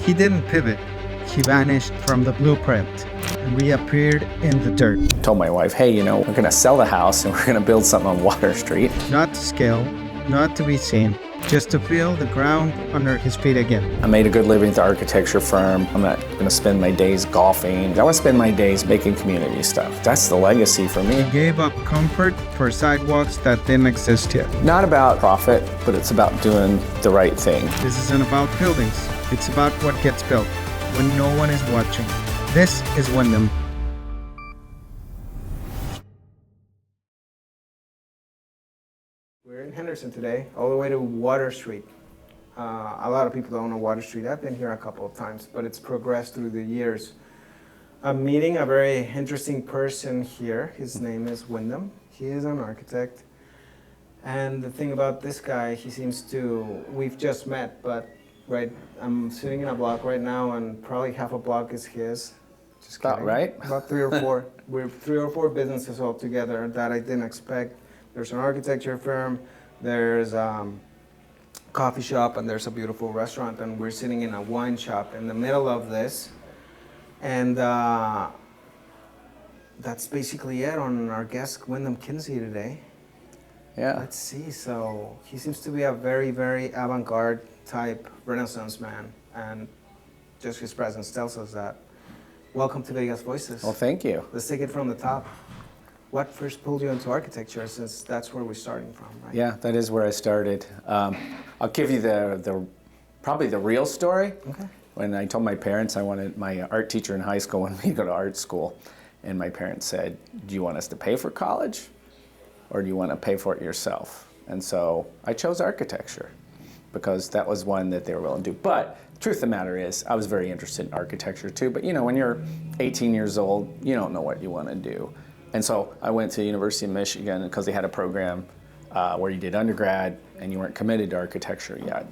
He didn't pivot. He vanished from the blueprint and reappeared in the dirt. Told my wife, hey, we're going to sell the house and we're going to build something on Water Street. Not to scale, not to be seen, just to feel the ground under his feet again. I made a good living at the architecture firm. I'm not going to spend my days golfing. I want to spend my days making community stuff. That's the legacy for me. He gave up comfort for sidewalks that didn't exist yet. Not about profit, but it's about doing the right thing. This isn't about buildings. It's about what gets built when no one is watching. This is Windom. We're in Henderson today, all the way to Water Street. A lot of people don't know Water Street. I've been here a couple of times, but it's progressed through the years. I'm meeting a very interesting person here. His name is Windom. He is an architect. And the thing about this guy, we've just met, but right, I'm sitting in a block right now, and probably half a block is his. Just About kidding. right. About 3 or 4. We're 3 or 4 businesses all together that I didn't expect. There's an architecture firm, there's a coffee shop, and there's a beautiful restaurant, and we're sitting in a wine shop in the middle of this. And that's basically it on our guest, Windom Kimsey, today. Yeah. Let's see, so he seems to be a very, very avant-garde type Renaissance man, and just his presence tells us that. Welcome to Vegas Voices. Well, thank you. Let's take it from the top. What first pulled you into architecture, since that's where we're starting from, right? Yeah, that is where I started. I'll give you probably the real story. Okay. When I told my parents I wanted, my art teacher in high school wanted me to go to art school, and my parents said, do you want us to pay for college, or do you want to pay for it yourself? And so I chose architecture, because that was one that they were willing to do. But truth of the matter is, I was very interested in architecture too, but when you're 18 years old, you don't know what you want to do. And so I went to the University of Michigan because they had a program where you did undergrad and you weren't committed to architecture yet.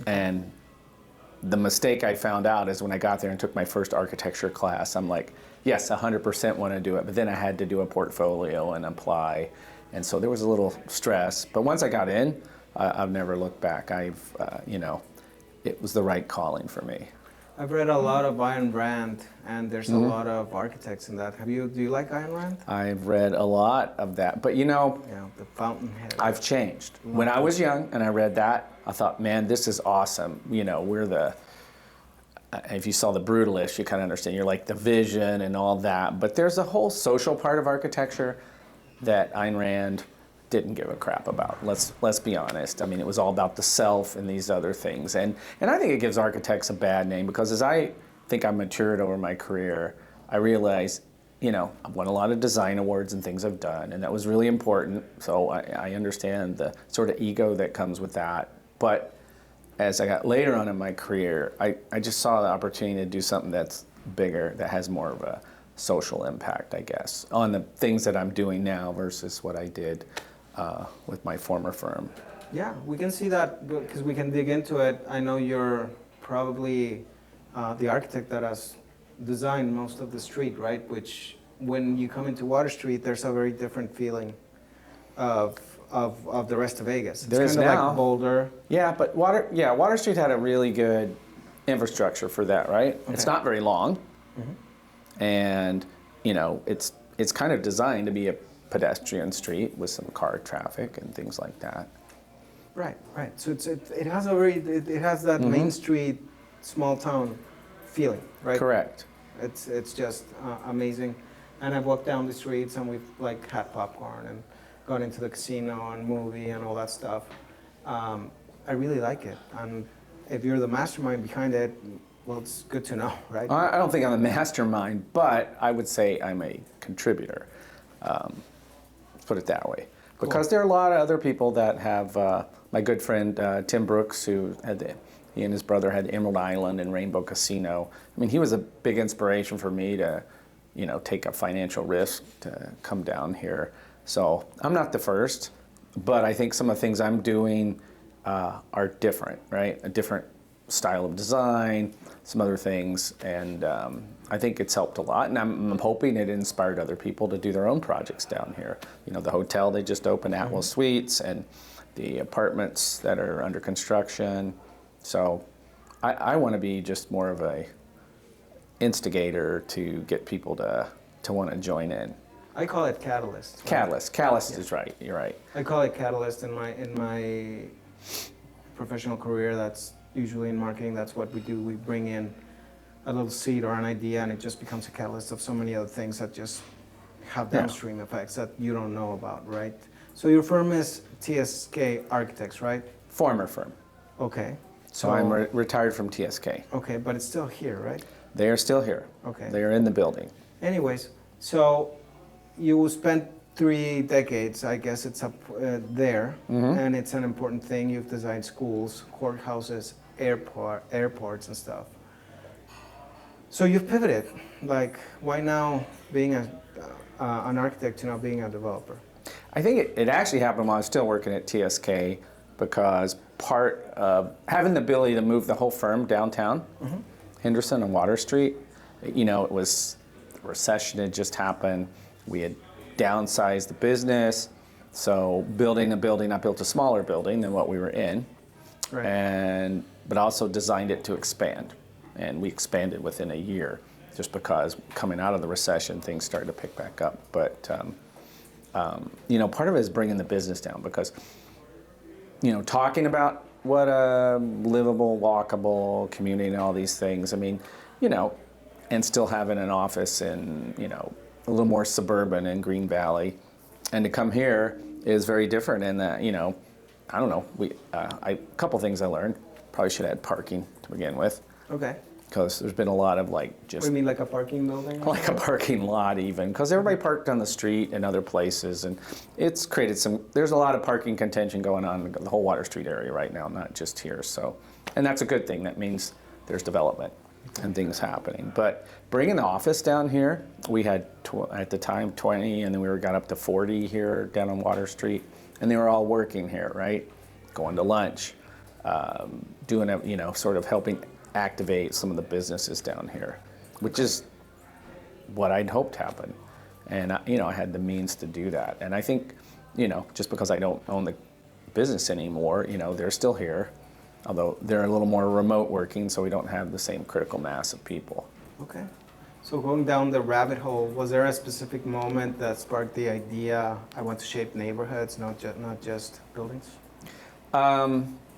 And the mistake I found out is when I got there and took my first architecture class, I'm like, yes, 100% want to do it, but then I had to do a portfolio and apply. And so there was a little stress, but once I got in, I've never looked back. It was the right calling for me. I've read a lot of Ayn Rand, and there's a lot of architects in that. Do you like Ayn Rand? I've read a lot of that, but Yeah, the Fountainhead. I've changed. When I was young and I read that, I thought, man, this is awesome. If you saw The Brutalist, you kind of understand. You're like the vision and all that, but there's a whole social part of architecture that Ayn Rand didn't give a crap about. Let's be honest. I mean, it was all about the self and these other things. And I think it gives architects a bad name, because as I think I matured over my career, I realized, I've won a lot of design awards and things I've done, and that was really important. So I understand the sort of ego that comes with that. But as I got later on in my career, I just saw the opportunity to do something that's bigger, that has more of a social impact, I guess, on the things that I'm doing now versus what I did with my former firm. Yeah, we can see that because we can dig into it. I know you're probably the architect that has designed most of the street, right? Which, when you come into Water Street, there's a very different feeling of the rest of Vegas. It's There is kind of now. like Boulder. Yeah, but Water Street had a really good infrastructure for that, right? Okay. It's not very long, and it's kind of designed to be a pedestrian street with some car traffic and things like that. Right. So it has that Main Street, small town feeling, right? Correct. It's just amazing. And I've walked down the streets, and we've had popcorn and gone into the casino and movie and all that stuff. I really like it. And if you're the mastermind behind it, well, it's good to know, right? I don't think I'm a mastermind, but I would say I'm a contributor. Let's put it that way. Cool. Because there are a lot of other people that have, my good friend Tim Brooks, he and his brother had Emerald Island and Rainbow Casino. I mean, he was a big inspiration for me to, take a financial risk to come down here. So I'm not the first, but I think some of the things I'm doing are different, right? A different style of design, some other things, and I think it's helped a lot, and I'm hoping it inspired other people to do their own projects down here. The hotel they just opened, Atwell Suites, and the apartments that are under construction. So I want to be just more of a instigator to get people to want to join in. I call it catalyst. Right? Catalyst is right. You're right. I call it catalyst in my professional career. That's usually in marketing. That's what we do. We bring in a little seed or an idea, and it just becomes a catalyst of so many other things that just have downstream effects that you don't know about, right? So your firm is TSK Architects, right? Former firm. Okay. So I'm retired from TSK. Okay, but it's still here, right? They are still here. Okay. They are in the building. Anyways, so you spent 3 decades, I guess it's up there, and it's an important thing. You've designed schools, courthouses, airports and stuff. So you've pivoted. Like, why now being an architect to now being a developer? I think it actually happened while I was still working at TSK, because part of having the ability to move the whole firm downtown, Henderson and Water Street, you know, it was, the recession had just happened. We had downsized the business. So building a building, I built a smaller building than what we were in, Right. but also designed it to expand. And we expanded within a year, just because coming out of the recession, things started to pick back up. But, you know, part of it is bringing the business down, because, you know, talking about what a livable, walkable community and all these things, I mean, you know, and still having an office in, you know, a little more suburban in Green Valley, and to come here is very different in that, you know, I don't know, a couple things I learned. Probably should have had parking to begin with, Okay. because there's been a lot of like What just do you mean, like a parking building? like a parking lot even, because everybody parked on the street and other places, and it's created there's a lot of parking contention going on in the whole Water Street area right now, not just here. So, and that's a good thing. That means there's development and things happening. But bringing the office down here, we had at the time 20, and then we got up to 40 here down on Water Street, and they were all working here, right? Going to lunch, doing a, you know, sort of helping activate some of the businesses down here, which is what I'd hoped happened. And, you know, I had the means to do that. And I think, you know, just because I don't own the business anymore, you know, they're still here, although they're a little more remote working, so we don't have the same critical mass of people. Okay. So going down the rabbit hole, was there a specific moment that sparked the idea, I want to shape neighborhoods, not just buildings?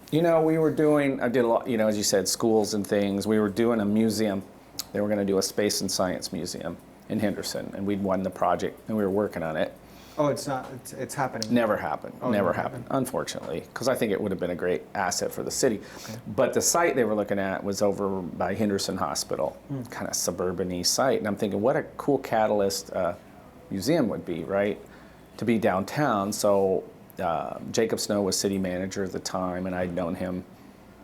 You know, I did a lot, you know, as you said, schools and things. We were doing a museum. They were going to do a space and science museum in Henderson, and we'd won the project, and we were working on it. Oh, it's not, it's happening. Never happened. Oh, never never happened, happened. unfortunately, because I think it would have been a great asset for the city. Okay. But the site they were looking at was over by Henderson Hospital, kind of suburban-y site. And I'm thinking, what a cool catalyst museum would be, right? To be downtown. So Jacob Snow was city manager at the time, and I'd known him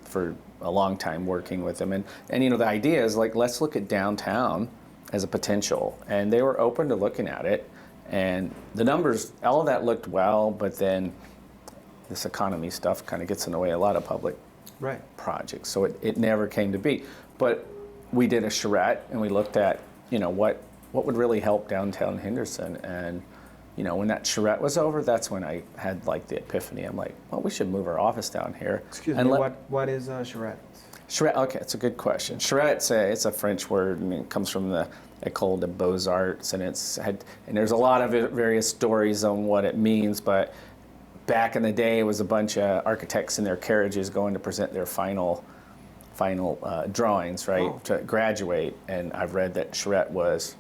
for a long time working with him. And you know, the idea is like, let's look at downtown as a potential. And they were open to looking at it. And the numbers, all of that looked well, but then this economy stuff kind of gets in the way of a lot of public projects. So it never came to be. But we did a charrette, and we looked at, you know, what would really help downtown Henderson. And, you know, when that charrette was over, that's when I had like the epiphany. I'm like, well, we should move our office down here. Excuse me, what is a charrette? Charrette, okay, it's a good question. Charrette, it's a French word, and it comes from the École des Beaux-Arts, and and there's a lot of various stories on what it means, but back in the day, it was a bunch of architects in their carriages going to present their final drawings, right, to graduate. And I've read that charrette was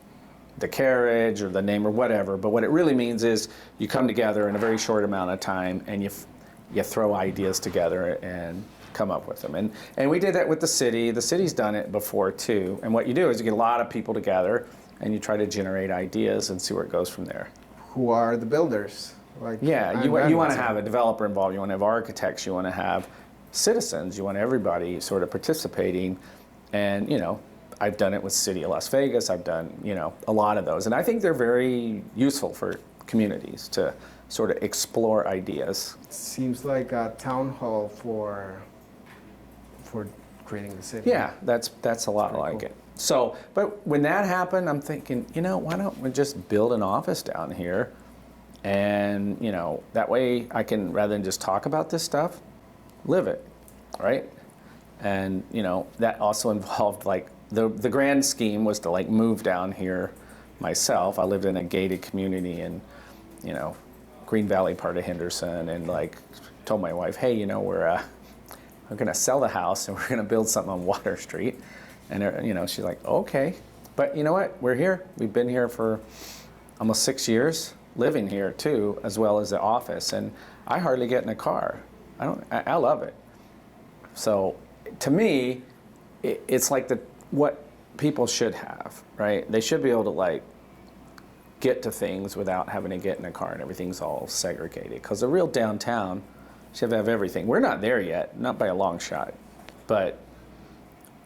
the carriage or the name or whatever, but what it really means is you come together in a very short amount of time, and you throw ideas together and come up with them. And we did that with the city. The city's done it before too. And what you do is you get a lot of people together, and you try to generate ideas and see where it goes from there. Who are the builders? Like, yeah, you want to have a developer involved, you want to have architects, you want to have citizens, you want everybody sort of participating. And, you know, I've done it with City of Las Vegas, I've done, you know, a lot of those. And I think they're very useful for communities to sort of explore ideas. It seems like a town hall for creating the city. Yeah, that's a lot like cool. it. So, but when that happened, I'm thinking, you know, why don't we just build an office down here? And, you know, that way I can, rather than just talk about this stuff, live it, right? And, you know, that also involved like, the grand scheme was to like move down here myself. I lived in a gated community in, you know, Green Valley part of Henderson, and like told my wife, hey, you know, we're gonna sell the house and we're gonna build something on Water Street. And you know, she's like, okay. But you know what? We're here. We've been here for almost 6 years, living here too, as well as the office. And I hardly get in a car. I love it. So to me, it's like what people should have, right? They should be able to like get to things without having to get in a car and everything's all segregated. Because a real downtown should have everything. We're not there yet, not by a long shot, but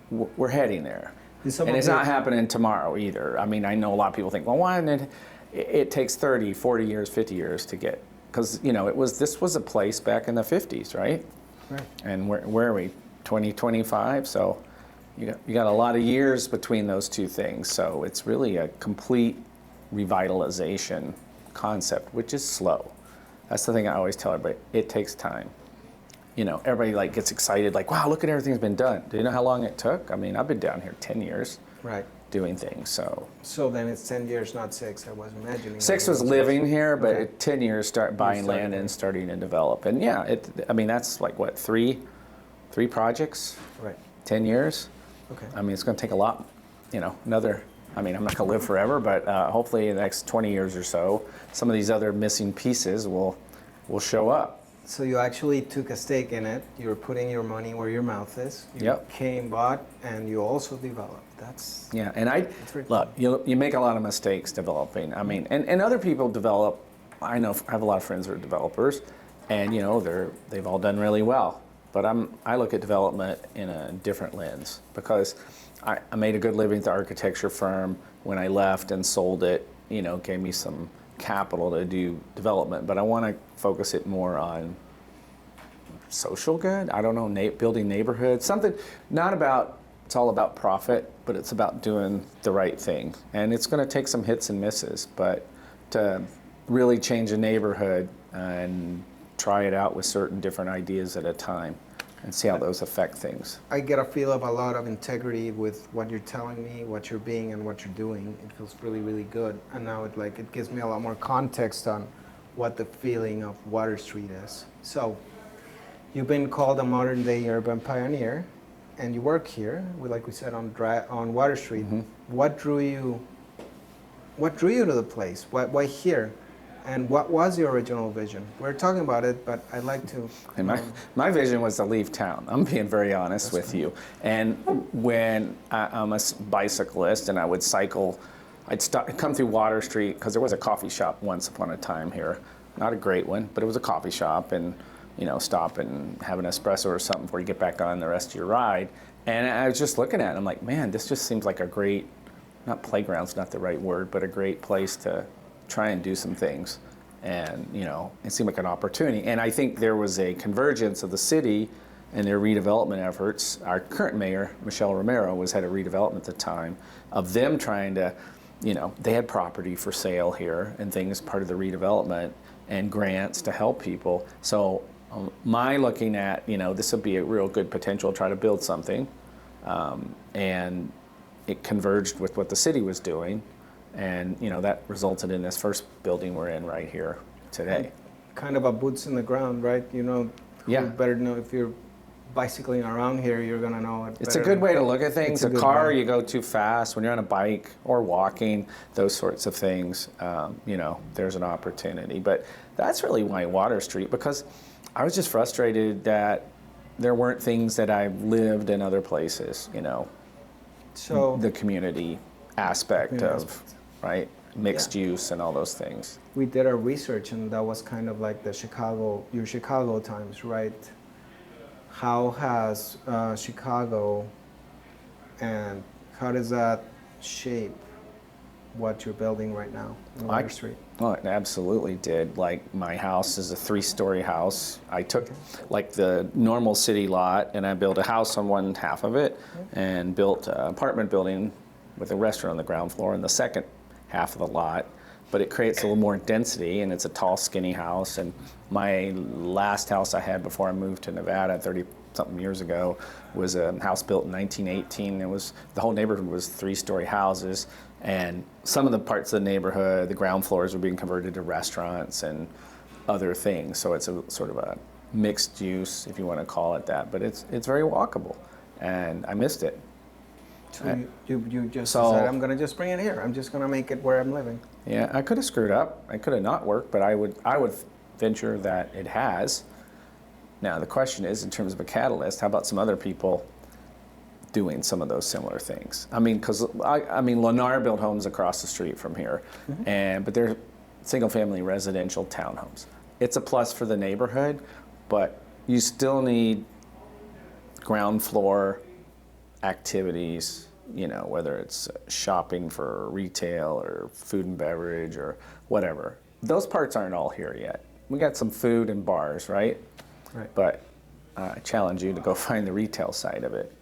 we're heading there. And it's not happening tomorrow either. I mean, I know a lot of people think, well, why didn't it takes 30, 40 years, 50 years to get, because, you know, this was a place back in the 50s, right? Right. And where are we, 2025? So you got a lot of years between those two things. So it's really a complete revitalization concept, which is slow. That's the thing I always tell everybody. It takes time. You know, everybody like gets excited, like, wow, look at everything's been done. Do you know how long it took? I mean, I've been down here 10 years. Right. Doing things, so. So then it's 10 years, not 6, I was imagining. 6 was living here, but Okay. 10 years start buying land and starting to develop. And yeah, I mean, that's like what, three projects? Right. 10 years? Okay. I mean, it's gonna take a lot, you know, I mean, I'm not gonna live forever, but hopefully in the next 20 years or so, some of these other missing pieces will show up. So you actually took a stake in it. You're putting your money where your mouth is. You Yep. came, bought, and you also developed. That's Yeah, and very look, you make a lot of mistakes developing. I mean, and other people develop. I have a lot of friends who are developers, and you know they've all done really well. But I look at development in a different lens, because I made a good living at the architecture firm. When I left and sold it, you know, gave me some capital to do development. But I want to focus it more on social good. I don't know, building neighborhoods, something not about. It's all about profit, but it's about doing the right thing. And it's going to take some hits and misses, but to really change a neighborhood and try it out with certain different ideas at a time and see how those affect things. I get a feel of a lot of integrity with what you're telling me, what you're being, and what you're doing. It feels really, really good. And now it gives me a lot more context on what the feeling of Water Street is. So you've been called a modern day urban pioneer, and you work here, like we said, on Water Street. Mm-hmm. What drew you to the place? Why here? And what was your original vision? We're talking about it, but I'd like to. And my vision was to leave town. I'm being very honest with you. And when I'm a bicyclist and I would cycle, I'd come through Water Street, because there was a coffee shop once upon a time here. Not a great one, but it was a coffee shop, and you know, stop and have an espresso or something before you get back on the rest of your ride. And I was just looking at it, I'm like, man, this just seems like a great, not playground's not the right word, but a great place to try and do some things. And, you know, it seemed like an opportunity. And I think there was a convergence of the city and their redevelopment efforts. Our current mayor, Michelle Romero, was head of redevelopment at the time, of them trying to, you know, they had property for sale here and things, part of the redevelopment, and grants to help people. So my looking at, you know, this would be a real good potential to try to build something. And it converged with what the city was doing. And, you know, that resulted in this first building we're in right here today. Kind of a boots in the ground, right? You know, yeah. Better know if you're bicycling around here, you're going to know it better. It's a good way to look at things. A car, you go too fast. When you're on a bike or walking, those sorts of things, you know, there's an opportunity. But that's really why Water Street, because I was just frustrated that there weren't things that I lived in other places, you know. So the community aspect of, right, mixed use and all those things. We did our research, and that was kind of like your Chicago times, right? How has Chicago, and how does that shape what you're building right now in Water Street? Well, it absolutely did. Like, my house is a 3-story house. I took like the normal city lot and I built a house on one half of it and built an apartment building with a restaurant on the ground floor in the second half of the lot. But it creates a little more density, and it's a tall, skinny house. And my last house I had before I moved to Nevada 36 something years ago. It was a house built in 1918. The whole neighborhood was 3-story houses, and some of the parts of the neighborhood, the ground floors were being converted to restaurants and other things. So it's a sort of a mixed use, if you want to call it that, but it's very walkable, and I missed it. So you just decided, I'm going to just bring it here. I'm just going to make it where I'm living. Yeah, I could have screwed up. I could have not worked, but I would venture that it has. Now the question is, in terms of a catalyst, how about some other people doing some of those similar things? I mean, because Lennar built homes across the street from here, but they're single-family residential townhomes. It's a plus for the neighborhood, but you still need ground floor activities, whether it's shopping for retail or food and beverage or whatever. Those parts aren't all here yet. We got some food and bars, right? Right. But I challenge you to go find the retail side of it.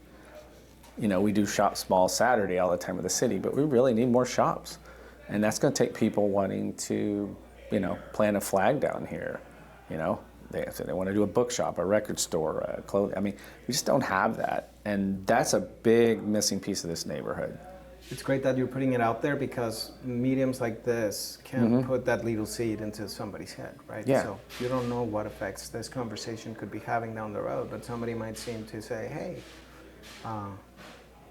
We do Shop Small Saturday all the time with the city, but we really need more shops. And that's going to take people wanting to, plant a flag down here, They want to do a bookshop, a record store, a clothing. I mean, we just don't have that. And that's a big missing piece of this neighborhood. It's great that you're putting it out there, because mediums like this can put that little seed into somebody's head, right? Yeah. So you don't know what effects this conversation could be having down the road, but somebody might seem to say, hey,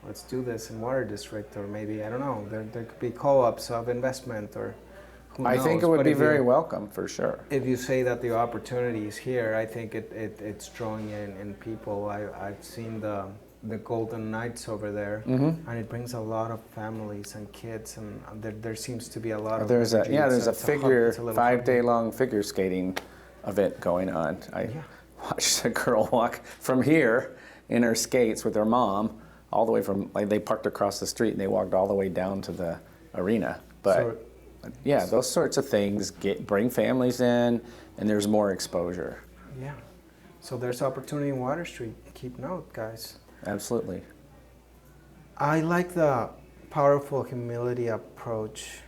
let's do this in Water District, or maybe, I don't know, there could be co-ops of investment, or who knows? I think it would be very welcome, for sure. If you say that the opportunity is here, I think it's drawing in people. I've seen the Golden Knights over there, and it brings a lot of families and kids, and there seems to be a lot of There's energy. a figure 5-day-long figure skating event going on. I watched a girl walk from here in her skates with her mom all the way from, they parked across the street and they walked all the way down to the arena. But those sorts of things bring families in, and there's more exposure. Yeah. So there's opportunity in Water Street. Keep note, guys. Absolutely. I like the powerful humility approach,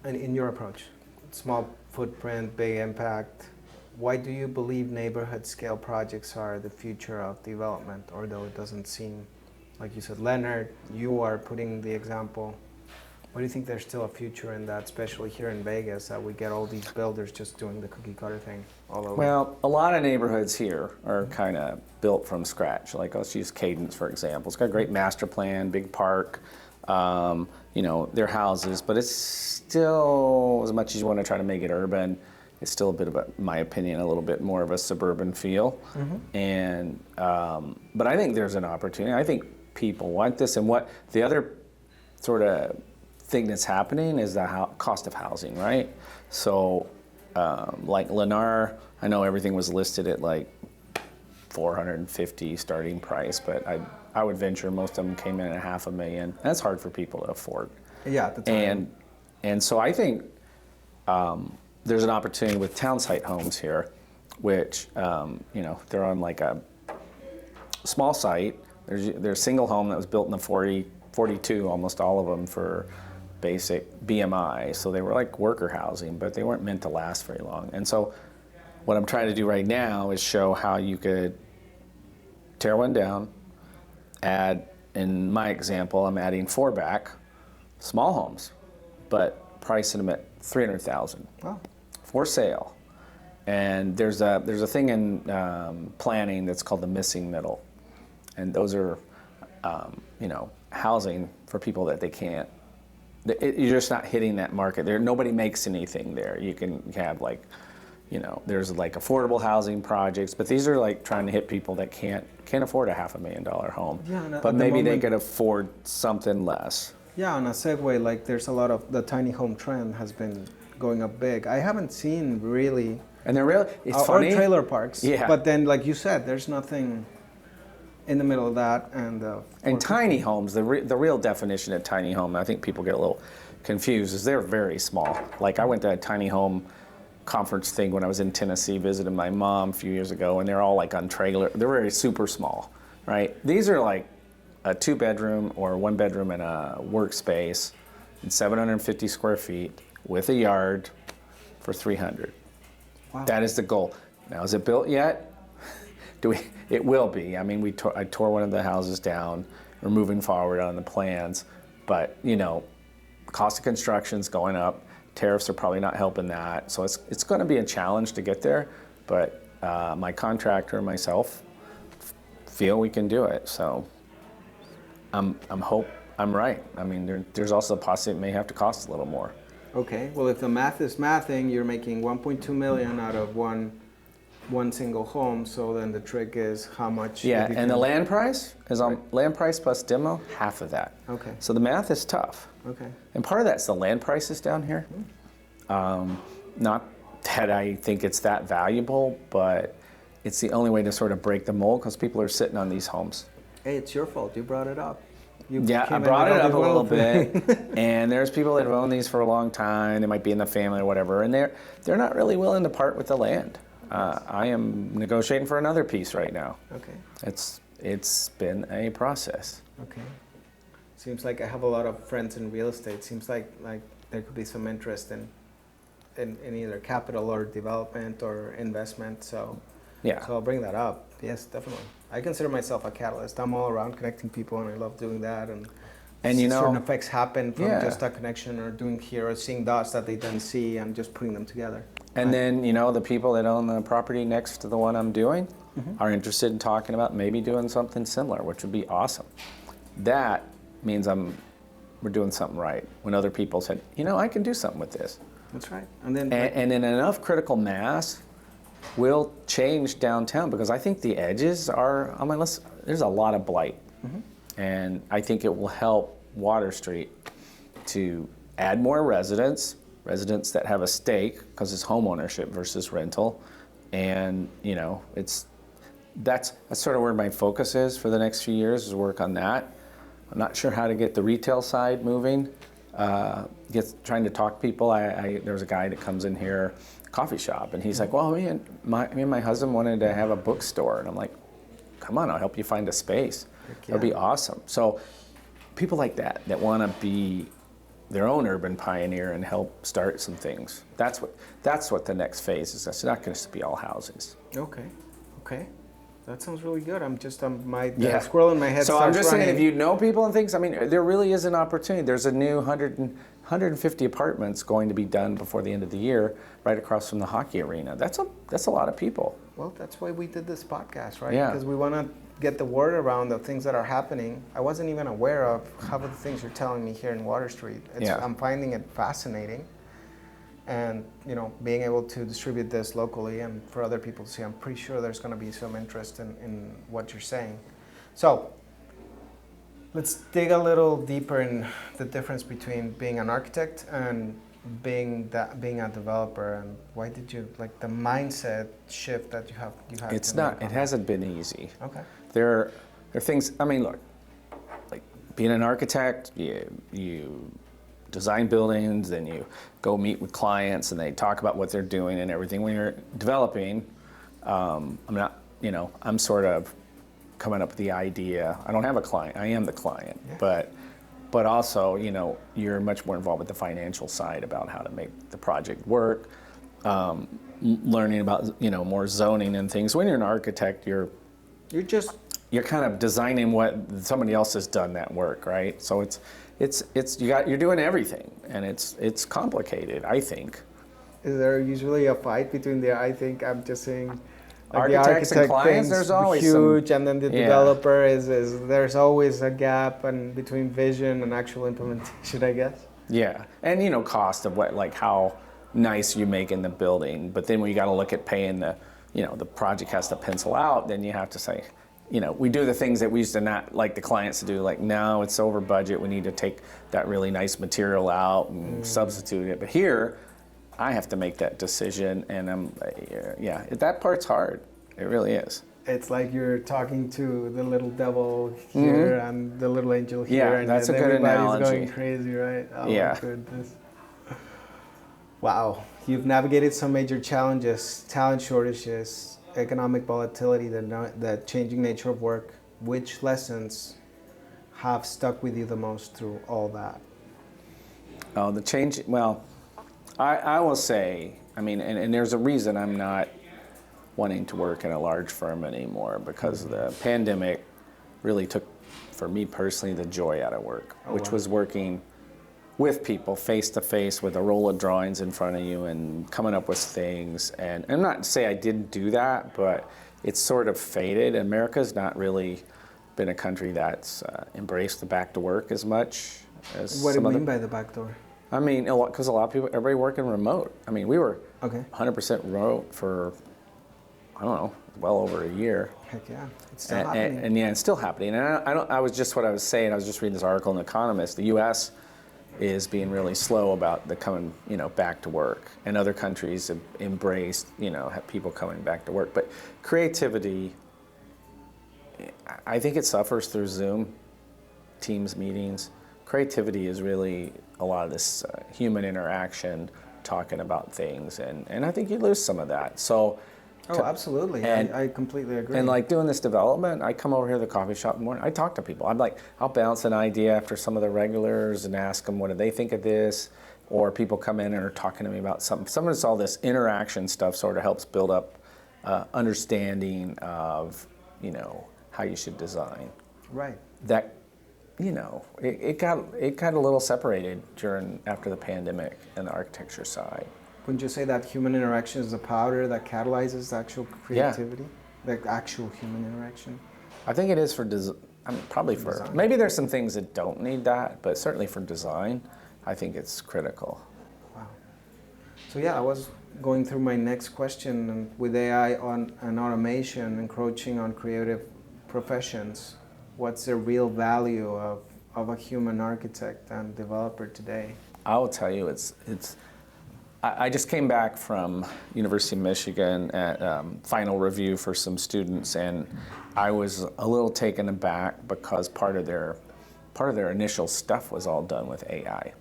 and in your approach, small footprint, big impact. Why do you believe neighborhood scale projects are the future of development, although it doesn't seem, like you said, Leonard, you are putting the example. Why do you think there's still a future in that, especially here in Vegas, that we get all these builders just doing the cookie cutter thing all over? Well, a lot of neighborhoods here are kind of built from scratch. Like, let's use Cadence, for example. It's got a great master plan, big park, their houses, but it's still, as much as you want to try to make it urban, it's still a bit of in my opinion, a little bit more of a suburban feel. And, but I think there's an opportunity. I think people want this, and what the other sort of thing that's happening is the cost of housing, right? So, like Lennar, I know everything was listed at like $450 starting price, but I would venture most of them came in at $500,000. That's hard for people to afford. Yeah, at the time. And so I think there's an opportunity with town site homes here, which they're on like a small site. There's a single home that was built in the 42, almost all of them, for basic BMI. So they were like worker housing, but they weren't meant to last very long. And so what I'm trying to do right now is show how you could tear one down, add, in my example, I'm adding 4 back, small homes, but pricing them at $300,000 for sale. And there's a thing in planning that's called the missing middle. And those are, housing for people that they can't. You're just not hitting that market. Nobody makes anything there. You can have there's like affordable housing projects, but these are like trying to hit people that can't afford a $500,000 home. Yeah, but maybe they could afford something less. Yeah, on a segue, like there's a lot of the tiny home trend has been going up big. I haven't seen really. And they're really, it's funny. Or trailer parks. Yeah. But then, like you said, there's nothing in the middle of that. And tiny homes, the real definition of tiny home, I think people get a little confused, is they're very small. Like I went to a tiny home conference thing when I was in Tennessee, visited my mom a few years ago, and they're all like on trailer. They're very super small, right? These are like a 2-bedroom or 1-bedroom and a workspace in 750 square feet with a yard for $300. Wow. That is the goal. Now, is it built yet? do we? It will be. I mean, I tore one of the houses down. We're moving forward on the plans, but cost of construction's going up. Tariffs are probably not helping that, so it's going to be a challenge to get there. But my contractor and myself feel we can do it. So I'm right. I mean, there's also the possibility it may have to cost a little more. Okay. Well, if the math is mathing, you're making 1.2 million out of one single home. So then the trick is how much. Yeah, and the land price is on land price plus demo, half of that. Okay. So the math is tough. Okay. And part of that's the land prices down here. Not that I think it's that valuable, but it's the only way to sort of break the mold because people are sitting on these homes. Hey, it's your fault. You brought it up. I brought it up a little bit, and there's people that have owned these for a long time. They might be in the family or whatever, and they're not really willing to part with the land. I am negotiating for another piece right now. Okay. It's been a process. Okay. Seems like I have a lot of friends in real estate. Seems like there could be some interest in either capital or development or investment. So Yeah. So I'll bring that up. Yes, definitely. I consider myself a catalyst. I'm all around connecting people, and I love doing that. And certain effects happen from just a connection or doing here or seeing dots that they didn't see and just putting them together. And then, the people that own the property next to the one I'm doing are interested in talking about maybe doing something similar, which would be awesome. That means we're doing something right. When other people said, I can do something with this. That's right. And then and in enough critical mass, we'll change downtown because I think the edges are on my list. There's a lot of blight. And I think it will help Water Street to add more residents that have a stake because it's home ownership versus rental. And, that's sort of where my focus is for the next few years is work on that. I'm not sure how to get the retail side moving. Trying to talk to people. There's a guy that comes in here, coffee shop, and he's like, well, me and my husband wanted to have a bookstore. And I'm like, come on, I'll help you find a space. That'd be awesome. So people like that want to be their own urban pioneer and help start some things. That's what the next phase is. It's not going to be all houses. Okay. That sounds really good. I'm just squirrel in my head. So I'm just saying, if you know people and things, there really is an opportunity. There's a new 150 apartments going to be done before the end of the year, right across from the hockey arena. That's a lot of people. Well, that's why we did this podcast, right? Yeah. Because we want to get the word around the things that are happening. I wasn't even aware of half of the things you're telling me here in Water Street. I'm finding it fascinating. And being able to distribute this locally and for other people to see, I'm pretty sure there's going to be some interest in what you're saying. So let's dig a little deeper in the difference between being an architect and being a developer. And why did you the mindset shift that you have? It's not. It hasn't been easy. Okay. There are things. Look, being an architect, you design buildings, then you go meet with clients and they talk about what they're doing and everything. When you're developing, I'm sort of coming up with the idea. I don't have a client, I am the client. Yeah. But also, you're much more involved with the financial side about how to make the project work, learning about, more zoning and things. When you're an architect, you're kind of designing what somebody else has done that work, right? So you're doing everything, and it's complicated, I think. Is there usually a fight between I'm just saying, architects and clients? There's always huge, and then the developer is there's always a gap and between vision and actual implementation, I guess. Yeah, and cost of how nice you make in the building, but then when you got to look at paying the project has to pencil out, then you have to say, we do the things that we used to not like the clients to do, no, it's over budget, we need to take that really nice material out and substitute it. But here, I have to make that decision, and that part's hard. It really is. It's like you're talking to the little devil here and the little angel here, and that's a good analogy. Everybody's going crazy, right? Oh my goodness. Wow, you've navigated some major challenges, talent shortages, economic volatility, the changing nature of work. Which lessons have stuck with you the most through all that? Oh, the change, well, I will say, and there's a reason I'm not wanting to work in a large firm anymore because the pandemic really took, for me personally, the joy out of work, which was working with people face to face with a roll of drawings in front of you and coming up with things. And I'm not to say I didn't do that, but it's sort of faded. America's not really been a country that's embraced the back to work as much as What do some you other. mean by the back door? I mean, because a lot of people, everybody working remote. I mean, we were Okay. 100% remote for, I don't know, well over a year. Heck yeah, it's still happening. And yeah, it's still happening. And I was just what I was saying. I was just reading this article in The Economist. The U.S. is being really slow about the coming, back to work, and other countries have embraced, have people coming back to work. But creativity, I think it suffers through Zoom, Teams meetings. Creativity is really a lot of this human interaction, talking about things, and I think you lose some of that. So. Oh, absolutely. I completely agree. And like doing this development, I come over here to the coffee shop in the morning, I talk to people. I'll bounce an idea after some of the regulars and ask them what do they think of this, or people come in and are talking to me about something. Some of all this interaction stuff sort of helps build up understanding of, how you should design. Right. That, it got a little separated after the pandemic and the architecture side. Wouldn't you say that human interaction is the powder that catalyzes the actual creativity? Yeah. The actual human interaction? I think it is for probably for design. Maybe there's some things that don't need that, but certainly for design, I think it's critical. Wow. So yeah, I was going through my next question, and with AI and automation encroaching on creative professions, what's the real value of a human architect and developer today? I will tell you, I just came back from University of Michigan at final review for some students, and I was a little taken aback because part of their initial stuff was all done with AI,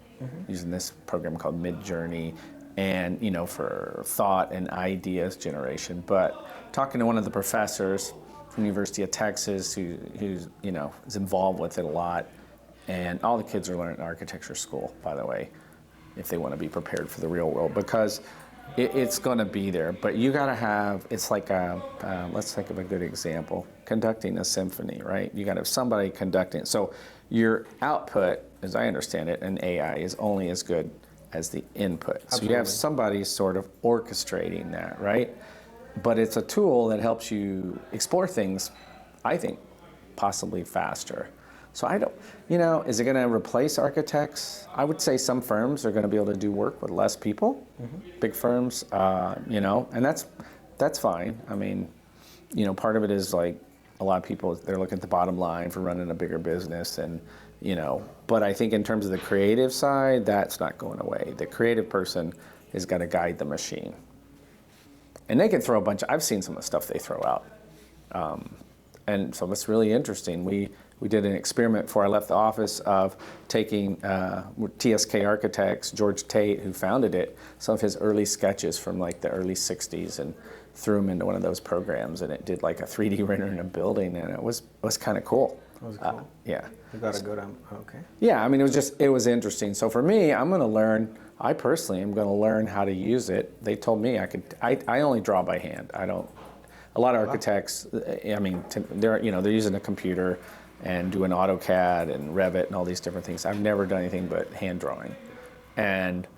using this program called Midjourney, and for thought and ideas generation. But talking to one of the professors from the University of Texas, who's is involved with it a lot, and all the kids are learning in architecture school, by the way, if they want to be prepared for the real world, because it's going to be there. But you got to have, it's like let's think of a good example, conducting a symphony, right? You got to have somebody conducting. So your output, as I understand it, in AI is only as good as the input. Absolutely. So you have somebody sort of orchestrating that, right? But it's a tool that helps you explore things, I think, possibly faster. So I don't, is it going to replace architects? I would say some firms are going to be able to do work with less people, big firms, and that's fine. I mean, part of it is like a lot of people, they're looking at the bottom line for running a bigger business, and, but I think in terms of the creative side, that's not going away. The creative person has got to guide the machine. And they can throw I've seen some of the stuff they throw out. And so it's really interesting. We did an experiment before I left the office of taking TSK Architects, George Tate, who founded it, some of his early sketches from like the early 60s, and threw them into one of those programs, and it did like a 3D render in a building, and it was kind of cool. That was cool. Yeah. You got a good okay. Yeah, I mean, it was interesting. So for me, I personally am going to learn how to use it. They told me I only draw by hand. A lot of architects, they're using a computer and doing AutoCAD and Revit and all these different things. I've never done anything but hand drawing. And,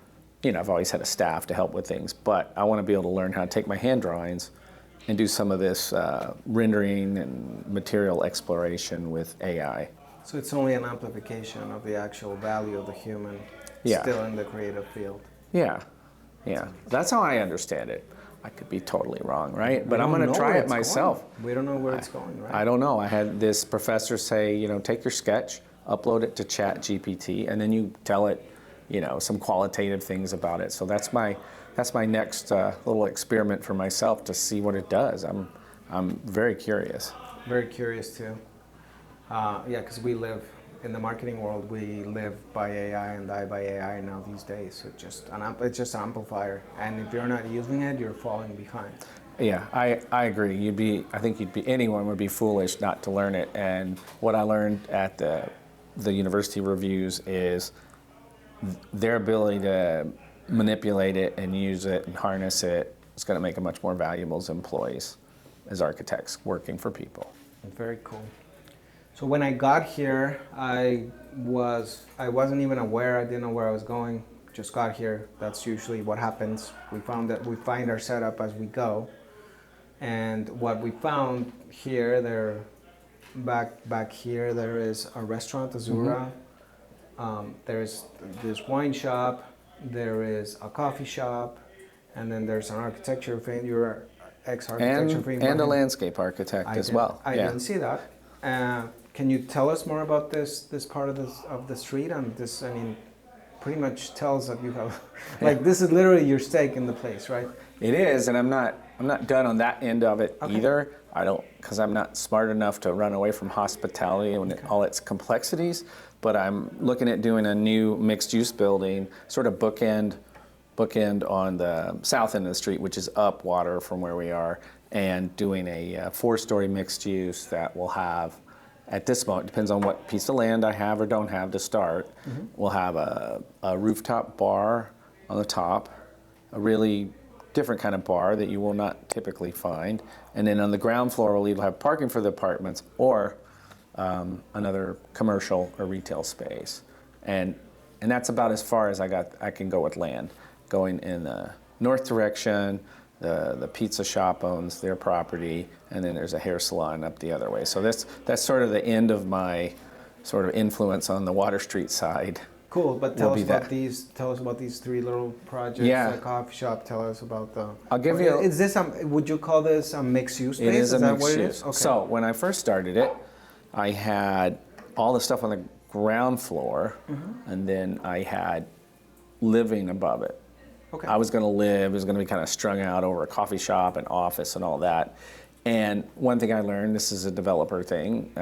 I've always had a staff to help with things, but I want to be able to learn how to take my hand drawings and do some of this rendering and material exploration with AI. So it's only an amplification of the actual value of the human still in the creative field. Yeah. That's how I understand it. I could be totally wrong, right? But I'm going to try it myself. We don't know where it's going, right? I don't know. I had this professor say, take your sketch, upload it to ChatGPT, and then you tell it, some qualitative things about it. So that's my next little experiment for myself to see what it does. I'm very curious. Very curious too. Because we live in the marketing world. We live by AI and die by AI now these days. So it's just an amplifier, and if you're not using it, you're falling behind. Yeah, I agree. Anyone would be foolish not to learn it. And what I learned at the university reviews is their ability to manipulate it and use it and harness it it's going to make them much more valuable as employees, as architects working for people. Very cool. So when I got here, I wasn't even aware. I didn't know where I was going. Just got here. That's usually what happens. We find our setup as we go. And what we found here, back here, there is a restaurant, Azura. There's this wine shop. There is a coffee shop, and then there's an architecture fan. You're ex-architecture fan. And a landscape architect as well. I didn't see that. Can you tell us more about this part of the street? And this, I mean, pretty much tells that you have, like, this is literally your stake in the place, right? It is, and I'm not done on that end of it either. Because I'm not smart enough to run away from hospitality and all its complexities. But I'm looking at doing a new mixed-use building, sort of bookend on the south end of the street, which is up water from where we are, and doing a 4-story mixed use that will have, at this moment, depends on what piece of land I have or don't have to start, we'll have a rooftop bar on the top, a really different kind of bar that you will not typically find, and then on the ground floor we'll either have parking for the apartments or another commercial or retail space, and that's about as far as I can go with land. Going in the north direction, the pizza shop owns their property, and then there's a hair salon up the other way. So that's sort of the end of my sort of influence on the Water Street side. Cool, but tell us about these 3 little projects. Yeah. The coffee shop. Tell us about the. I'll give you. Is this would you call this a mixed use space? It is a that mixed what use. it is? Okay. So when I first started it, I had all the stuff on the ground floor, and then I had living above it. Okay. I was going to live, it was going to be kind of strung out over a coffee shop and office and all that. And one thing I learned, this is a developer thing,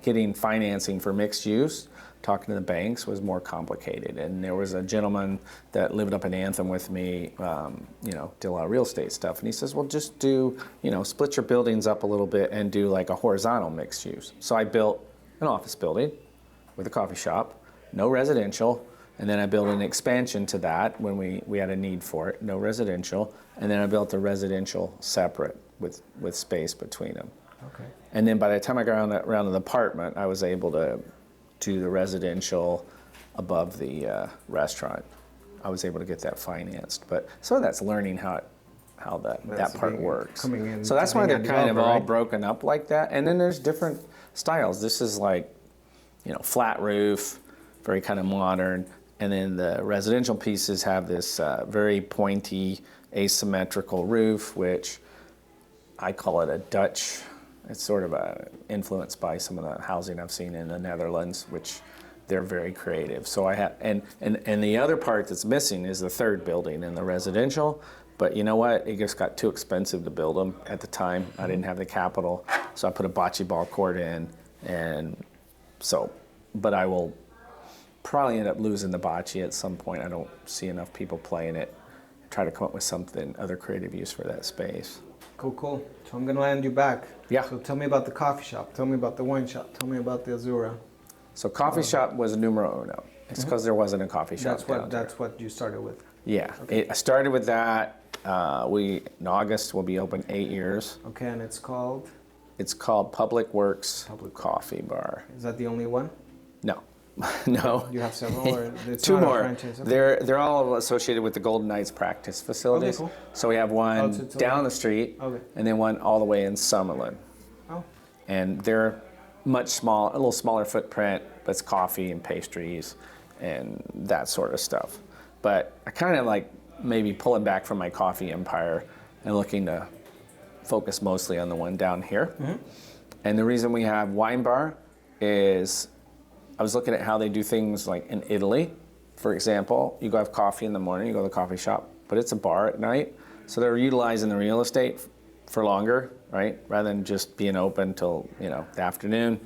getting financing for mixed use, talking to the banks was more complicated. And there was a gentleman that lived up in Anthem with me, did a lot of real estate stuff. And he says, well, just do, split your buildings up a little bit and do like a horizontal mixed use. So I built an office building with a coffee shop, no residential. And then I built an expansion to that when we had a need for it, no residential. And then I built a residential separate with space between them. Okay. And then by the time I got around an apartment, I was able to do the residential above the restaurant. I was able to get that financed. But some of that's learning how that part works. So that's why they're kind of all broken up like that. And then there's different styles. This is like, flat roof, very kind of modern. And then the residential pieces have this very pointy, asymmetrical roof, which I call it a Dutch. It's sort of influenced by some of the housing I've seen in the Netherlands, which they're very creative. So I have, and the other part that's missing is the third building in the residential. But you know what? It just got too expensive to build them at the time. I didn't have the capital, so I put a bocce ball court in, but I will probably end up losing the bocce at some point. I don't see enough people playing it. Try to come up with other creative use for that space. Cool. So I'm gonna land you back. Yeah. So tell me about the coffee shop. Tell me about the wine shop. Tell me about the Azura. So coffee shop was numero uno. It's because there wasn't a coffee shop. That's what you started with. Yeah. Okay. I started with that. In August we'll be open 8 years. Okay, and it's called? It's called Public Works Coffee Bar. Is that the only one? No. No. You have several, or it's 2 not a more. franchise? Okay. They're all associated with the Golden Knights practice facilities. Okay, cool. So we have one it's down the street, Okay. and then one all the way in Summerlin. Oh. And they're a little smaller footprint, but it's coffee and pastries and that sort of stuff. But I kind of like maybe pulling back from my coffee empire and looking to focus mostly on the one down here. And the reason we have wine bar is I was looking at how they do things like in Italy. For example, you go have coffee in the morning, you go to the coffee shop, but it's a bar at night. So they're utilizing the real estate for longer, right? Rather than just being open till, the afternoon,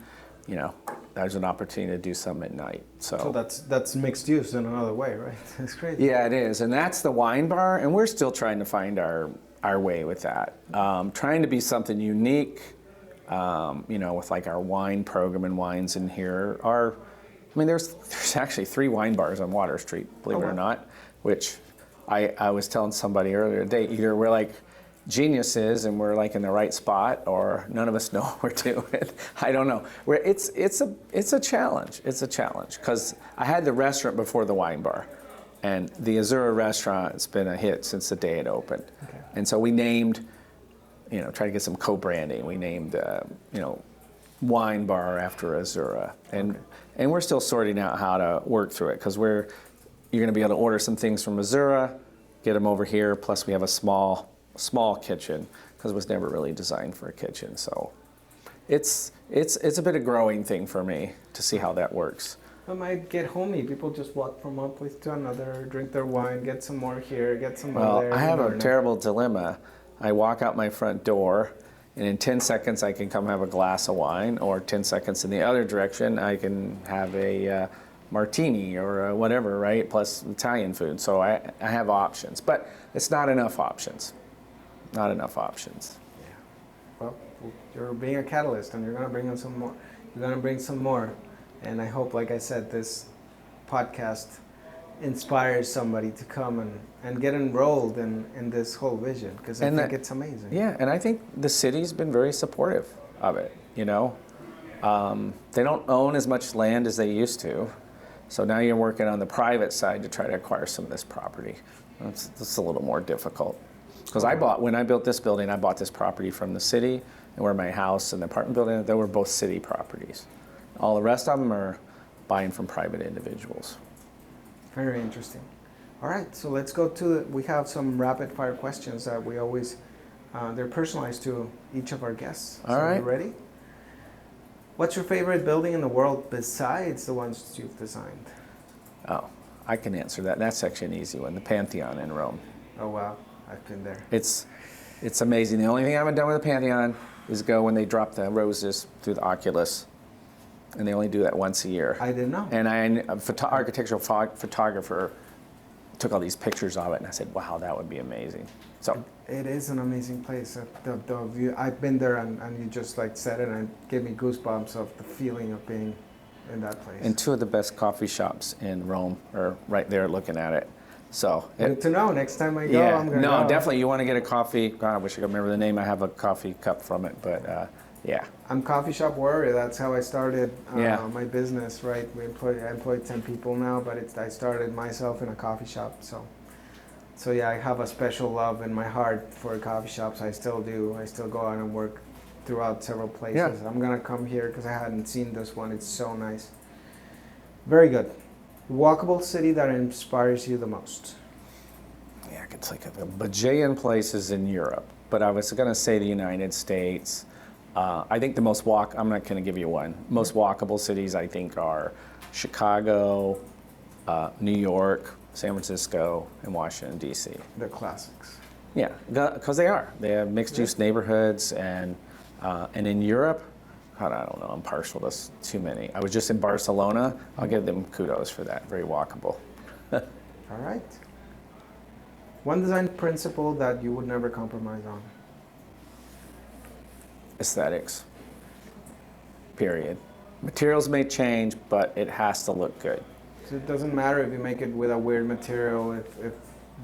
there's an opportunity to do something at night. So that's mixed use in another way, right? It's crazy. Yeah, it is. And that's the wine bar, and we're still trying to find our way with that. Trying to be something unique, with like our wine program and wines in here. There's actually 3 wine bars on Water Street, believe it or not, which I was telling somebody earlier today, either we're like geniuses and we're like in the right spot, or none of us know what we're doing. I don't know. It's a challenge. It's a challenge because I had the restaurant before the wine bar, and the Azura restaurant has been a hit since the day it opened. Okay. And so we named, tried to get some co-branding. We named, wine bar after Azura, and we're still sorting out how to work through it because you're going to be able to order some things from Azura, get them over here. Plus we have a small kitchen because it was never really designed for a kitchen. So it's a bit of growing thing for me to see how that works. It might get homey. People just walk from one place to another, drink their wine, get some more here, get some more there. Well, I have a terrible dilemma. I walk out my front door, and in 10 seconds I can come have a glass of wine, or 10 seconds in the other direction I can have a martini or whatever, right? Plus Italian food. So I have options, but it's not enough options. Not enough options. Yeah. Well, you're being a catalyst, and you're going to bring in some more. You're going to bring some more, and I hope, like I said, this podcast inspires somebody to come and get enrolled in this whole vision, because I think it's amazing. Yeah, and I think the city's been very supportive of it. They don't own as much land as they used to, so now you're working on the private side to try to acquire some of this property. That's a little more difficult. Because when I built this building, I bought this property from the city, and where my house and the apartment building, they were both city properties. All the rest of them are buying from private individuals. Very interesting. All right, so let's go we have some rapid fire questions that we always, they're personalized to each of our guests. All right. You ready? What's your favorite building in the world besides the ones you've designed? Oh, I can answer that. That's actually an easy one. The Pantheon in Rome. Oh, wow. I've been there. It's amazing. The only thing I haven't done with the Pantheon is go when they drop the roses through the oculus, and they only do that once a year. I didn't know. And architectural photographer took all these pictures of it, and I said, wow, that would be amazing. So it is an amazing place. The view, I've been there, and you just like said it, and it gave me goosebumps of the feeling of being in that place. And two of the best coffee shops in Rome are right there looking at it. So good to know. Next time I go, I'm going to go. No, definitely. You want to get a coffee. God, I wish I could remember the name. I have a coffee cup from it, but yeah. I'm coffee shop warrior. That's how I started my business, right? I employ 10 people now, but I started myself in a coffee shop. So yeah, I have a special love in my heart for coffee shops. I still do. I still go out and work throughout several places. Yeah. I'm going to come here because I hadn't seen this one. It's so nice. Very good. Walkable city that inspires you the most? Yeah, I could think of a bajillion places in Europe, but I was going to say the United States. I think the most I'm not going to give you one. Most walkable cities I think are Chicago, New York, San Francisco, and Washington, D.C. They're classics. Yeah, because they are. They have mixed-use neighborhoods, and in Europe, God, I don't know, I'm partial to too many. I was just in Barcelona. I'll give them kudos for that. Very walkable. All right. One design principle that you would never compromise on? Aesthetics. Period. Materials may change, but it has to look good. So it doesn't matter if you make it with a weird material, if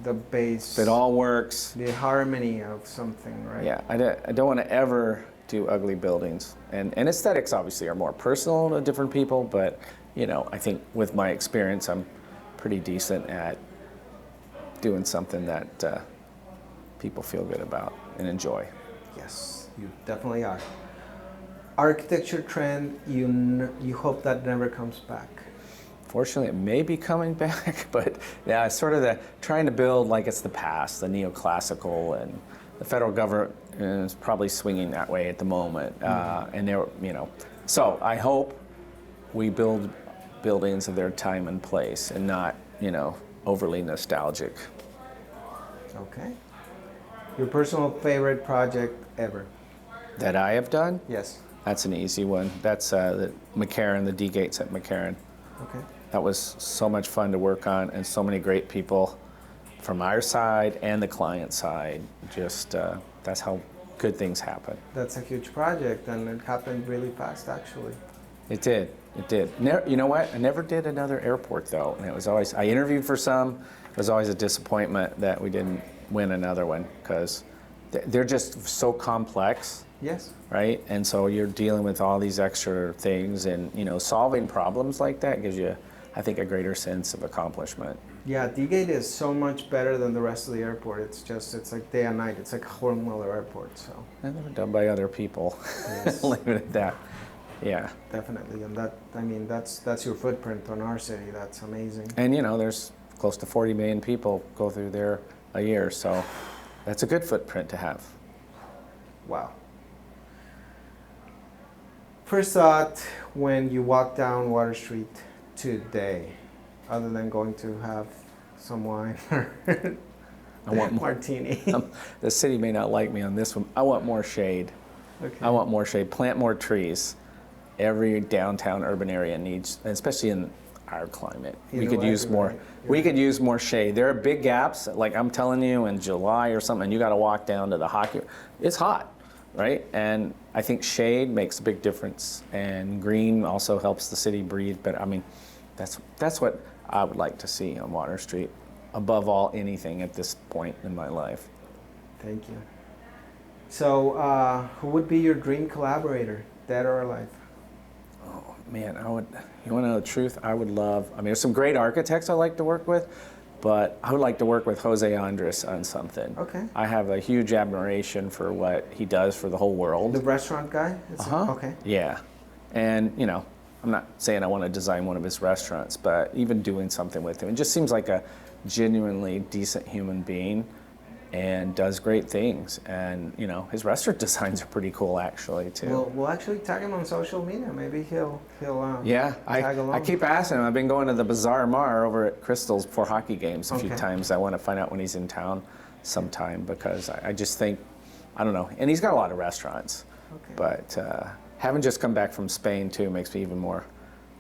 the base... If it all works. The harmony of something, right? Yeah, I don't want to ever do ugly buildings. And aesthetics obviously are more personal to different people, but I think with my experience I'm pretty decent at doing something that people feel good about and enjoy. Yes, you definitely are. Architecture trend you hope that never comes back? Fortunately, it may be coming back, but yeah, it's sort of trying to build like it's the past, the neoclassical, and the federal government is probably swinging that way at the moment. So I hope we build buildings of their time and place and not, overly nostalgic. Okay. Your personal favorite project ever? That I have done? Yes. That's an easy one. That's the McCarran, the D gates at McCarran. Okay. That was so much fun to work on, and so many great people from our side and the client side. Just that's how good things happen. That's a huge project, and it happened really fast, actually. It did. You know what? I never did another airport though, and it was always. I interviewed for some. It was always a disappointment that we didn't win another one because they're just so complex, Yes. right? And so you're dealing with all these extra things, and solving problems like that gives you, I think, a greater sense of accomplishment. Yeah, D-Gate is so much better than the rest of the airport. It's like day and night. It's like Hornmiller Airport. So. And they were done by other people. Yes. Leave it at that. Yeah. Definitely, and that's your footprint on our city. That's amazing. And there's close to 40 million people go through there a year, so that's a good footprint to have. Wow. First thought when you walk down Water Street today, other than going to have some wine or I want more. martini. The city may not like me on this one. I want more shade. Okay. I want more shade. Plant more trees. Every downtown urban area needs, especially in our climate, we could use more. Right. We could use more shade. There are big gaps. Like I'm telling you, in July or something, you got to walk down to the hockey. It's hot, right? And I think shade makes a big difference, and green also helps the city breathe. But I mean, that's what I would like to see on Water Street, above all anything at this point in my life. Thank you. So, who would be your dream collaborator, dead or alive? Oh man, you want to know the truth? I would love. I mean, there's some great architects I like to work with, but I would like to work with Jose Andres on something. Okay. I have a huge admiration for what he does for the whole world. The restaurant guy? Okay. Yeah, and I'm not saying I want to design one of his restaurants, but even doing something with him, it just seems like a genuinely decent human being, and does great things. And his restaurant designs are pretty cool actually too. We'll actually tag him on social media. Maybe he'll Yeah, tag along. I keep asking him. I've been going to the Bazaar Mar over at Crystal's for hockey games a few Okay. times. I want to find out when he's in town sometime, because I just think, I don't know. And he's got a lot of restaurants. Okay. But having just come back from Spain too makes me even more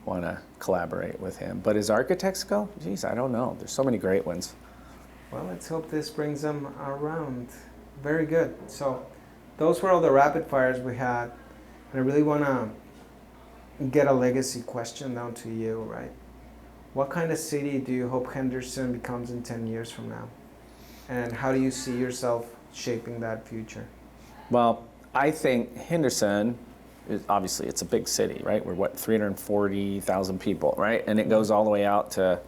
want to collaborate with him. But as architects go, geez, I don't know. There's so many great ones. Well, let's hope this brings them around. Very good. So those were all the rapid fires we had. And I really want to get a legacy question down to you, right? What kind of city do you hope Henderson becomes in 10 years from now? And how do you see yourself shaping that future? Well, I think Henderson, obviously it's a big city, right? We're 340,000 people, right? And it goes all the way out to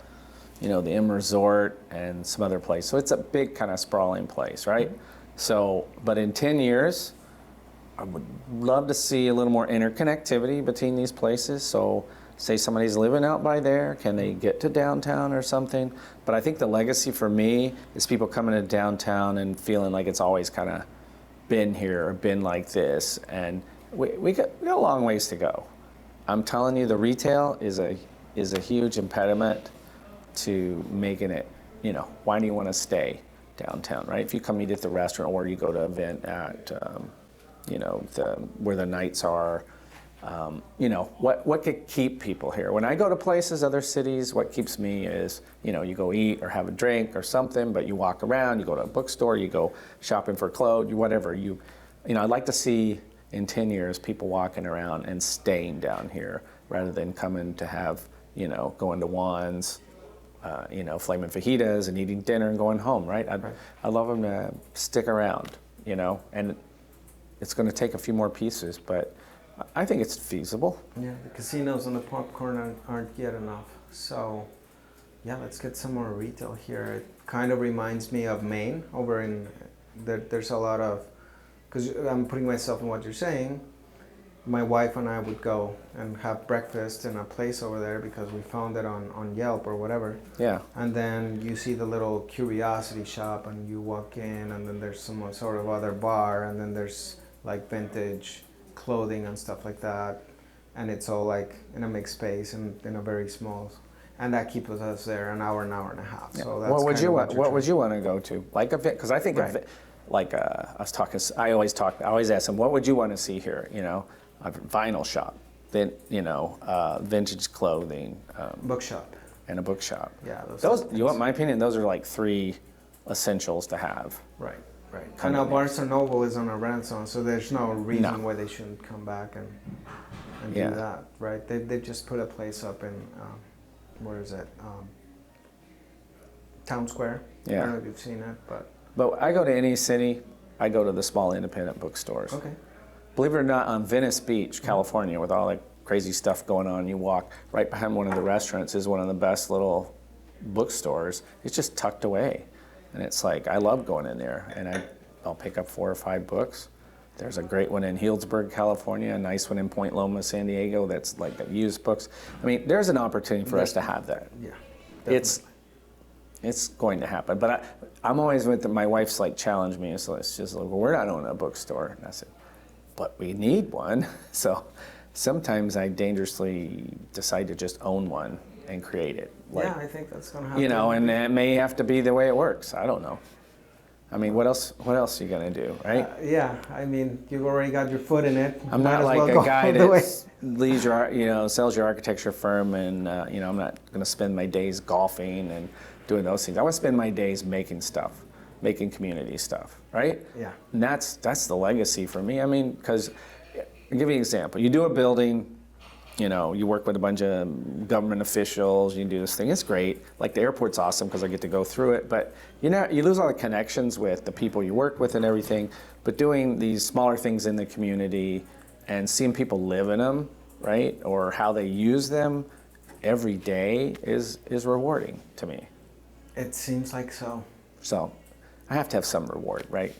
the M Resort and some other place. So it's a big kind of sprawling place, right? Mm-hmm. So, but in 10 years, I would love to see a little more interconnectivity between these places. So say somebody's living out by there, can they get to downtown or something? But I think the legacy for me is people coming to downtown and feeling like it's always kind of been here or been like this. And we got a long ways to go. I'm telling you, the retail is a huge impediment to making it, why do you want to stay downtown, right? If you come eat at the restaurant or you go to an event at, where the nights are, what could keep people here? When I go to places, other cities, what keeps me is, you go eat or have a drink or something, but you walk around, you go to a bookstore, you go shopping for clothes, whatever. I'd like to see in 10 years people walking around and staying down here rather than coming to have, going to Juan's, flaming fajitas and eating dinner and going home, right? I'd love them to stick around, and it's going to take a few more pieces, but I think it's feasible. Yeah, the casinos and the popcorn aren't yet enough. So, yeah, let's get some more retail here. It kind of reminds me of Maine. Over in there's a lot of, because I'm putting myself in what you're saying. My wife and I would go and have breakfast in a place over there because we found it on Yelp or whatever. Yeah. And then you see the little curiosity shop and you walk in, and then there's some sort of other bar, and then there's like vintage clothing and stuff like that. And it's all like in a mixed space and in a very small, and that keeps us there an hour and a half. Yeah. So that's what would kind you want to go to? Like a because I think Right. I always ask them, what would you want to see here? A vinyl shop, then vintage clothing, bookshop. and a bookshop. Yeah, Those, you want my opinion? Those are like 3 essentials to have. Right. And Kind now of Barnes and Noble is on a renaissance, so there's no reason No. why they shouldn't come back and Yeah. do that, right? They just put a place up in where is it? Town Square. I Yeah. don't know if you've seen it, but But I go to any city, I go to the small independent bookstores. Okay. Believe it or not, on Venice Beach, California, with all that crazy stuff going on, you walk right behind one of the restaurants is one of the best little bookstores. It's just tucked away. And it's like, I love going in there. And I'll pick up 4 or 5 books. There's a great one in Healdsburg, California, a nice one in Point Loma, San Diego, that's like the used books. I mean, there's an opportunity for us to have that. Yeah, definitely. It's going to happen. But I'm always with my wife's like challenge me. So it's just like, well, we're not owning a bookstore. And I said, but we need one. So sometimes I dangerously decide to just own one and create it. Like, yeah, I think that's going to happen. you know, and it may have to be the way it works. I don't know. I mean, what else are you going to do, right? Yeah, I mean, you've already got your foot in it. I'm not like a guy that leads your, sells your architecture firm, and I'm not going to spend my days golfing and doing those things. I want to spend my days making stuff, making community stuff, right? Yeah. And that's the legacy for me. I mean, because I'll give you an example. You do a building. You work with a bunch of government officials, you do this thing, it's great. Like the airport's awesome because I get to go through it, but you lose all the connections with the people you work with and everything, but doing these smaller things in the community and seeing people live in them, right, or how they use them every day is rewarding to me. It seems like so. So I have to have some reward, right?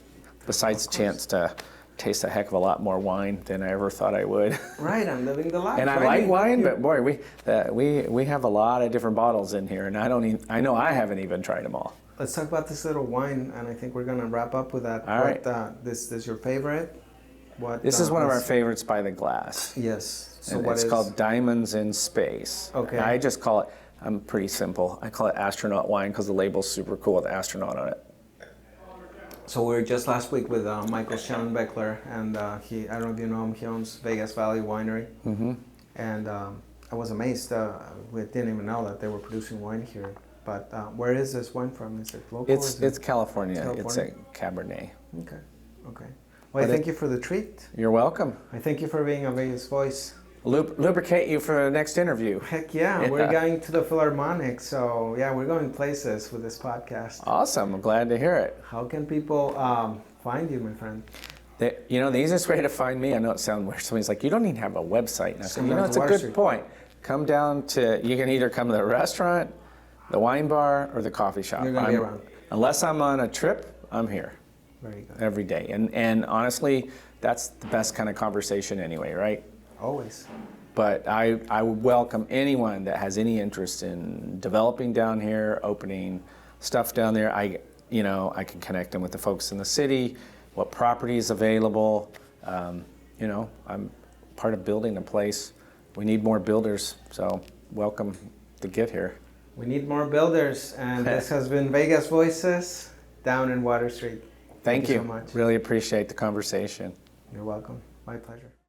Besides the chance to taste a heck of a lot more wine than I ever thought I would. Right, I'm living the life. And I like wine, but boy, we have a lot of different bottles in here, and I know I haven't even tried them all. Let's talk about this little wine, and I think we're gonna wrap up with that. All right. This is your favorite? This is one of our favorites by the glass. Yes. So And what it's is called Diamonds in Space. Okay. I just call it. I'm pretty simple. I call it astronaut wine because the label's super cool with astronaut on it. So we were just last week with Michael Schellenbeckler, and I don't know if you know him, he owns Vegas Valley Winery. Mm-hmm. And I was amazed. We didn't even know that they were producing wine here. But where is this wine from? Is it local? It's California. California. It's a Cabernet. Okay. Well, I thank you for the treat. You're welcome. I thank you for being a Vegas voice. Lubricate you for the next interview. Heck yeah, we're going to the Philharmonic, so yeah, we're going places with this podcast. Awesome, I'm glad to hear it. How can people find you, my friend? The easiest way to find me, I know it sounds weird, somebody's like, you don't even have a website. And I said, it's a Water good Street. point. You can either come to the restaurant, the wine bar, or the coffee shop. You're going to be around. Unless I'm on a trip, I'm here. Very good. Every day. And honestly, that's the best kind of conversation anyway, right? Always. But I would welcome anyone that has any interest in developing down here, opening stuff down there. I can connect them with the folks in the city, what property is available. I'm part of building a place. We need more builders, so welcome to get here. We need more builders, and this has been Vegas Voices down in Water Street. Thank you so much. Really appreciate the conversation. You're welcome. My pleasure.